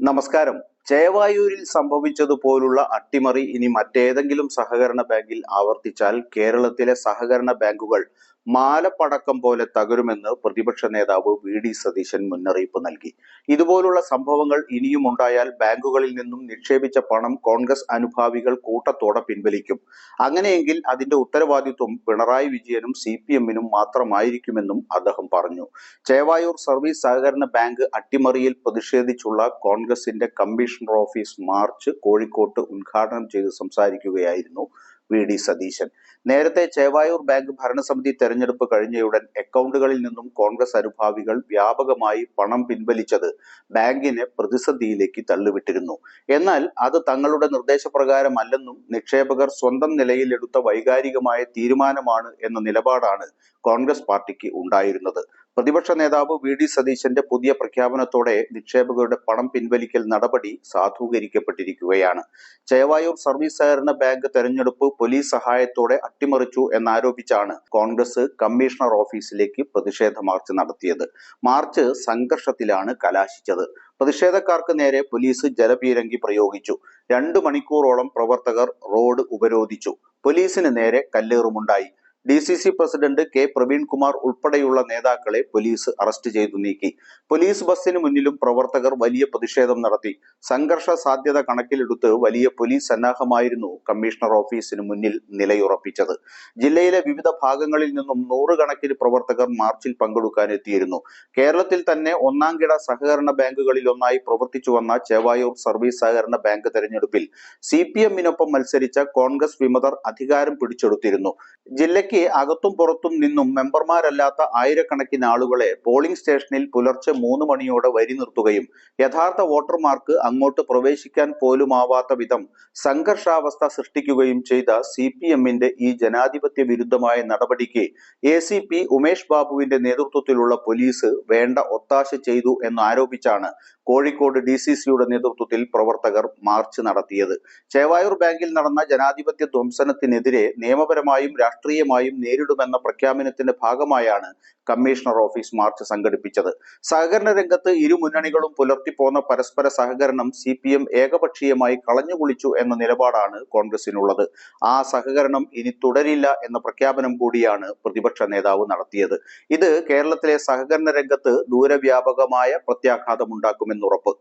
നമസ്കാരം. ചേവായൂരിൽ സംഭവിച്ചതുപോലുള്ള അട്ടിമറി ഇനി മറ്റേതെങ്കിലും സഹകരണ ബാങ്കിൽ ആവർത്തിച്ചാൽ കേരളത്തിലെ സഹകരണ ബാങ്കുകൾ മാലപ്പടക്കം പോലെ തകരുമെന്ന് പ്രതിപക്ഷ നേതാവ് വി.ഡി. സതീശൻ മുന്നറിയിപ്പ് നൽകി. ഇതുപോലുള്ള സംഭവങ്ങൾ ഇനിയും ഉണ്ടായാൽ ബാങ്കുകളിൽ നിന്നും നിക്ഷേപിച്ച പണം കോൺഗ്രസ് അനുഭാവികൾ കൂട്ടത്തോടെ പിൻവലിക്കും. അങ്ങനെയെങ്കിൽ അതിന്റെ ഉത്തരവാദിത്വം പിണറായി വിജയനും CPM-നും മാത്രമായിരിക്കുമെന്നും അദ്ദേഹം പറഞ്ഞു. ചേവായൂർ സർവീസ് സഹകരണ ബാങ്ക് അട്ടിമറിയിൽ പ്രതിഷേധിച്ചുള്ള കോൺഗ്രസിന്റെ കമ്മീഷണർ ഓഫീസ് മാർച്ച് കോഴിക്കോട്ട് ഉദ്ഘാടനം ചെയ്ത് സംസാരിക്കുകയായിരുന്നു വി.ഡി. സതീശൻ. നേരത്തെ ചേവായൂർ ബാങ്ക് ഭരണസമിതി തെരഞ്ഞെടുപ്പ് കഴിഞ്ഞയുടൻ അക്കൗണ്ടുകളിൽ നിന്നും കോൺഗ്രസ് അനുഭാവികൾ വ്യാപകമായി പണം പിൻവലിച്ചത് ബാങ്കിനെ പ്രതിസന്ധിയിലേക്ക് തള്ളിവിട്ടിരുന്നു. എന്നാൽ അത് തങ്ങളുടെ നിർദ്ദേശപ്രകാരമല്ലെന്നും നിക്ഷേപകർ സ്വന്തം നിലയിലെടുത്ത വൈകാരികമായ തീരുമാനമാണ് എന്ന നിലപാടാണ് കോൺഗ്രസ് പാർട്ടിക്ക് ഉണ്ടായിരുന്നത്. പ്രതിപക്ഷ നേതാവ് വി.ഡി. സതീശന്റെ പുതിയ പ്രഖ്യാപനത്തോടെ നിക്ഷേപകരുടെ പണം പിൻവലിക്കൽ നടപടി സാധൂകരിക്കപ്പെട്ടിരിക്കുകയാണ്. ചേവായൂർ സർവീസ് സഹകരണ ബാങ്ക് തെരഞ്ഞെടുപ്പ് പോലീസ് സഹായത്തോടെ അട്ടിമറിച്ചു എന്നാരോപിച്ചാണ് കോൺഗ്രസ് കമ്മീഷണർ ഓഫീസിലേക്ക് പ്രതിഷേധ മാർച്ച് നടത്തിയത്. മാർച്ച് സംഘർഷത്തിലാണ് കലാശിച്ചത്. പ്രതിഷേധക്കാർക്ക് നേരെ പോലീസ് ജലപീരങ്കി പ്രയോഗിച്ചു. 2 മണിക്കൂറോളം പ്രവർത്തകർ റോഡ് ഉപരോധിച്ചു. പോലീസിന് നേരെ കല്ലേറുമുണ്ടായി. DCC പ്രസിഡന്റ് കെ പ്രവീൺകുമാർ ഉൾപ്പെടെയുള്ള നേതാക്കളെ പോലീസ് അറസ്റ്റ് ചെയ്തു നീക്കി. പോലീസ് ബസ്സിന് മുന്നിലും പ്രവർത്തകർ വലിയ പ്രതിഷേധം നടത്തി. സംഘർഷ സാധ്യത കണക്കിലെടുത്ത് വലിയ പോലീസ് സന്നാഹമായിരുന്നു കമ്മീഷണർ ഓഫീസിന് മുന്നിൽ നിലയുറപ്പിച്ചത്. ജില്ലയിലെ വിവിധ ഭാഗങ്ങളിൽ നിന്നും 100 കണക്കിന് പ്രവർത്തകർ മാർച്ചിൽ പങ്കെടുക്കാനെത്തിയിരുന്നു. കേരളത്തിൽ തന്നെ ഒന്നാംകിട സഹകരണ ബാങ്കുകളിൽ ഒന്നായി പ്രവർത്തിച്ചു വന്ന ചേവായൂർ സർവീസ് സഹകരണ ബാങ്ക് തെരഞ്ഞെടുപ്പിൽ CPM-നൊപ്പം മത്സരിച്ച കോൺഗ്രസ് വിമതർ അധികാരം പിടിച്ചെടുത്തിരുന്നു. ജില്ലയ്ക്ക് അകത്തും പുറത്തും നിന്നും മെമ്പർമാരല്ലാത്ത ആയിരക്കണക്കിന് ആളുകളെ പോളിംഗ് സ്റ്റേഷനിൽ പുലർച്ചെ 3 മണിയോടെ വരി നിർത്തുകയും യഥാർത്ഥ വോട്ടർമാർക്ക് അങ്ങോട്ട് പ്രവേശിക്കാൻ പോലുമാവാത്ത വിധം സംഘർഷാവസ്ഥ സൃഷ്ടിക്കുകയും ചെയ്ത CPM-ന്റെ ഈ ജനാധിപത്യ വിരുദ്ധമായ നടപടിക്ക് ACP ഉമേഷ് ബാബുവിന്റെ നേതൃത്വത്തിലുള്ള പോലീസ് വേണ്ട ഒത്താശ ചെയ്തു എന്നാരോപിച്ചാണ് കോഴിക്കോട് DCCയുടെ നേതൃത്വത്തിൽ പ്രവർത്തകർ മാർച്ച് നടത്തിയത്. ചേവായൂർ ബാങ്കിൽ നടന്ന ജനാധിപത്യ ധ്വംസനത്തിനെതിരെ നിയമപരമായും രാഷ്ട്രീയമായും നേരിടുമെന്ന പ്രഖ്യാപനത്തിന്റെ ഭാഗമായാണ് കമ്മീഷണർ ഓഫീസ് മാർച്ച് സംഘടിപ്പിച്ചത്. സഹകരണ രംഗത്ത് ഇരു മുന്നണികളും പുലർത്തിപ്പോന്ന പരസ്പര സഹകരണം CPM ഏകപക്ഷീയമായി കളഞ്ഞുകുളിച്ചു എന്ന നിലപാടാണ് കോൺഗ്രസിനുള്ളത്. ആ സഹകരണം ഇനി തുടരില്ല എന്ന പ്രഖ്യാപനം കൂടിയാണ് പ്രതിപക്ഷ നേതാവ് നടത്തിയത്. ഇത് കേരളത്തിലെ സഹകരണ രംഗത്ത് ദൂരവ്യാപകമായ പ്രത്യാഘാതമുണ്ടാക്കുമെന്നുറപ്പ്.